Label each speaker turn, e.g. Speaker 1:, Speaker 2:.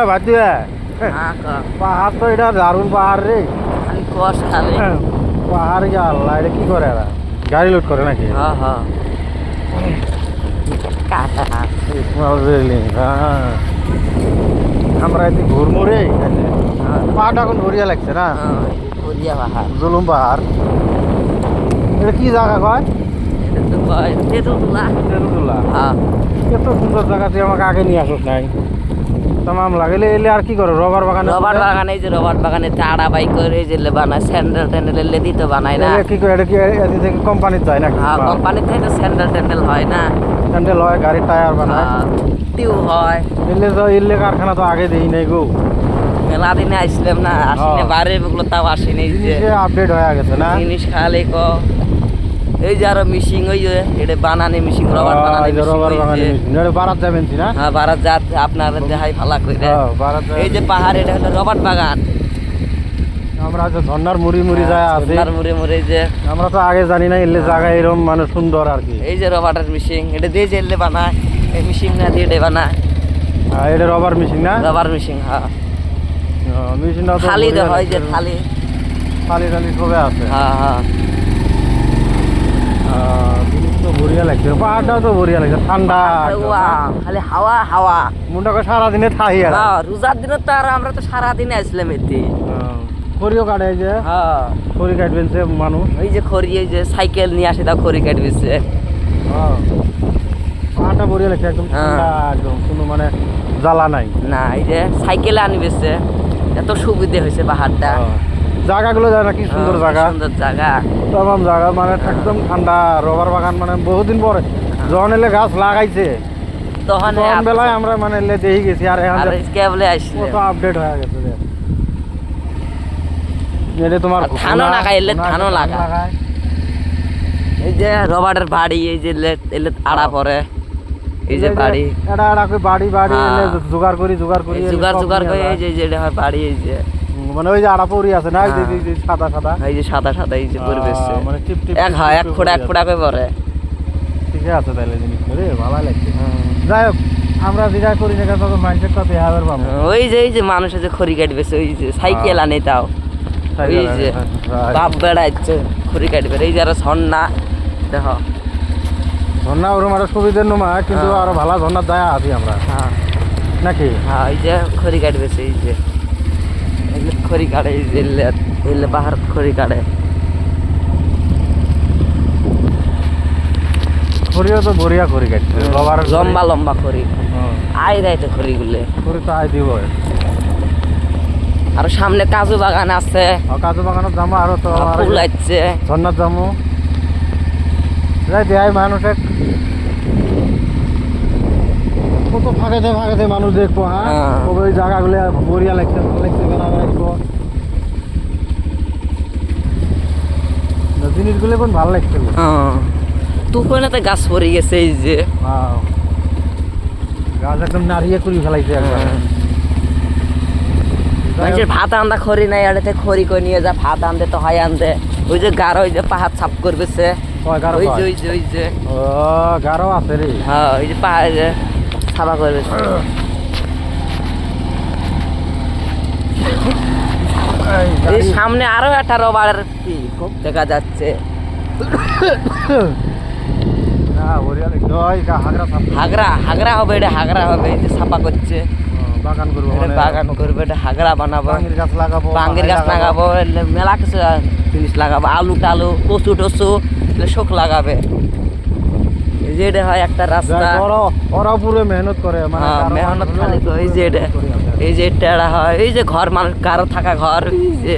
Speaker 1: বাদ দিবে
Speaker 2: হ্যাঁ
Speaker 1: পাহাড় তো এটা দারুণ পাহাড় রে।
Speaker 2: খালি কষ খালি।
Speaker 1: পাহাড় গিয়ে আল্লাহ, এটা কি করে এরা? গাড়ি লোড করে নাকি?
Speaker 2: হ্যাঁ হ্যাঁ কাটা
Speaker 1: স্মল রেলিং। হ্যাঁ আমরা এতে ঘুরমু রে। পাহাড়টা এখন ঘুরিয়া লাগছে না?
Speaker 2: বলিয়া পাহাড়
Speaker 1: জুলুম পাহাড়। এটা কি জায়গা কয়?
Speaker 2: এটা তো কয় তেতুলা।
Speaker 1: তেতুল্লাহ।
Speaker 2: হ্যাঁ
Speaker 1: এত সুন্দর জায়গা, তুই আমাকে আগে নিয়ে আসিস নাই। তামাম লাগলে এলে আর কি করো? রবার বাগানে।
Speaker 2: রবার বাগানে, এই যে রবার বাগানে আড়া বাই করে যে বানায় স্যান্ডেল ট্যান্ডেল এলে দিতে বানায় না।
Speaker 1: কি করে? এটা কি এদি থেকে কোম্পানির যায় নাকি?
Speaker 2: হ্যাঁ কোম্পানি থেকে স্যান্ডেল ট্যান্ডেল হয় না,
Speaker 1: স্যান্ডেল হয়, গাড়ির টায়ার বানায়,
Speaker 2: টিউ হয়।
Speaker 1: এলে কারখানা তো আগে দেই নাই গো।
Speaker 2: মেলা দিনে আসলাম না, আসিনি বাইরে এগুলো তাও আসেনি। যে
Speaker 1: আপডেট হয়ে গেছে না
Speaker 2: জিনিস খালি ক এই যে আরো মিশিং ওই যে এটা বানানি মিশিং রবার বানানি
Speaker 1: রবার বাগানে বারাত যাবেন না?
Speaker 2: হ্যাঁ বারাত জাত আপনার দেখাই ফালা করে। এই যে পাহাড়, এটা হলো রবার বাগান।
Speaker 1: আমরা যে ঝর্ণার মুড়ি মুড়ি যায় আছে,
Speaker 2: ঝর্ণার মুড়ে মুড়ে যে
Speaker 1: আমরা তো আগে জানি না এলে জায়গা এরকম মানে সুন্দর আর কি।
Speaker 2: এই যে রবারের মিশিং, এটা দিয়ে যে এলে বানায়, এই মিশিং না দিয়ে এটা বানায়।
Speaker 1: এটা রবার মেশিন না?
Speaker 2: Rubber missing. হ্যাঁ
Speaker 1: মেশিনটা তো
Speaker 2: খালি দেওয়া হয় যে খালি
Speaker 1: খালি খালি সবে আছে।
Speaker 2: হ্যাঁ হ্যাঁ
Speaker 1: জিনিস তো বড়িয়া লাগছে, পাহাড়টাও তো বড়িয়া লাগছে, ঠান্ডা
Speaker 2: খালি হাওয়া হাওয়া।
Speaker 1: মুন্ডাকে সারাদিনে থাই আর
Speaker 2: হ্যাঁ রোজার দিনে তো আর আমরা তো সারাদিনে আসলাম এতে।
Speaker 1: খড়িও কাটে, এই যে
Speaker 2: হ্যাঁ
Speaker 1: খড়ি কাটবেন সে মানুষ,
Speaker 2: এই যে খড়ি, এই যে সাইকেল নিয়ে আসে তাও খড়ি কাটবেছে।
Speaker 1: পাহাড়টা বড়িয়া লাগছে, একদম ঠান্ডা, একদম কোনো মানে জ্বালা নাই।
Speaker 2: না এই যে সাইকেলে আনবেছে, এত সুবিধা হয়েছে পাহাড়টা।
Speaker 1: জায়গাগুলো যায় না, কি সুন্দর জায়গা,
Speaker 2: সুন্দর জায়গা,
Speaker 1: তাম জায়গা মানে একদম ঠান্ডা। রবার বাগান মানে বহুদিন পরে যখন এলে গাছ লাগাইছে
Speaker 2: তখন
Speaker 1: তখন বেলায় আমরা মানে এলে দেখে গেছি। আর এখন
Speaker 2: কেবলে আসলে
Speaker 1: কত আপডেট হয়ে গেছে রে। এটা তোমার
Speaker 2: ধানও লাগাই, এলে ধানও লাগা। এই যে রবার্টের বাড়ি, এই যে এলে আড়া পরে, এই যে বাড়ি
Speaker 1: এটা বাড়ি বাড়ি এলে জোগাড় করি
Speaker 2: জোগাড় করে, এই যে যেটা হয় বাড়ি, এই যে
Speaker 1: মানে ওই যে আড়া পরি আছে না, সাদা সাদা,
Speaker 2: এই যে সাদা সাদা, এই যে পরিবেশ
Speaker 1: মানে টিপ টিপ
Speaker 2: এক ফোঁটা করে পরে।
Speaker 1: ঠিক আছে তাহলে জিনিস করে ভালো লাগছে। যাই হোক, আমরা যেটা করি না কেন তখন মাইন্ডসেট কত হাজার পাবো।
Speaker 2: ওই যে মানুষের যে খড়ি কাটবেছে, ওই যে সাইকেল আনে তাও, ওই যে বাপ বেড়াচ্ছে খড়ি কাটবে। এই যে আরো ঝর্ণা দেখো,
Speaker 1: ঝর্ণা ওরকম আরো সুবিধার নমা, কিন্তু আরো ভালো ঝর্ণার দয়া আছি আমরা নাকি?
Speaker 2: হ্যাঁ এই যে খড়ি কাটবেছে, এই যে খড়ি কাটে, এই যে এলে পাহাড় খড়ি কাটে।
Speaker 1: খড়িও তো বড়িয়া খড়ি কাটছে,
Speaker 2: লম্বা লম্বা খড়ি আয় দেয় তো খড়িগুলো,
Speaker 1: খড়ি তো আয় দিব।
Speaker 2: আর সামনে কাজু বাগান আছে,
Speaker 1: কাজু বাগানত যাবো, আরো তো
Speaker 2: ফুল আছে,
Speaker 1: ঝর্ণার যাবো। যাই দেয় মানুষের কত ফাঁকেতে মানুষ দেখবো। হ্যাঁ ওই জায়গাগুলো বড়িয়া লাগছে, ভালো লাগছে, জিনিসগুলো কোন ভালো লাগছে।
Speaker 2: তুফানেতে গাছ পড়ে গেছে, এই যে
Speaker 1: গাছ একদম নাড়িয়ে করে ফেলাইছে একবার।
Speaker 2: মানুষের ভাত আনতে খড়ি নাই, আড়েতে খড়ি করে নিয়ে যা ভাত আনতে তো হয় আনতে। ওই যে গাঢ়, ওই যে পাহাড় ছাপ করবেছে, ওই যে
Speaker 1: গাঢ় আছে রে।
Speaker 2: হ্যাঁ ওই যে পাহাড় যে ছাপা করবেছে। এই সামনে আরো একটা রবারের দেখা যাচ্ছে, হাগরা হবে, এটা হাগরা হবে, এই যে ছাপা করছে,
Speaker 1: বাগান করবো,
Speaker 2: বাগান করবে, এটা হাগরা বানাবো,
Speaker 1: গাছ লাগাবো,
Speaker 2: বাঙ্গির গাছ লাগাবো, মেলা কিছু জিনিস লাগাবো, আলু টালু, কচু টচু, শোক লাগাবে। এই যে এটা হয় একটা রাস্তা,
Speaker 1: ওরা পুরো মেহনত করে,
Speaker 2: মেহনত খালি। এই যে এটা, এই যে এটা হয়, এই যে ঘর, মানুষ কারো থাকা ঘর, এই যে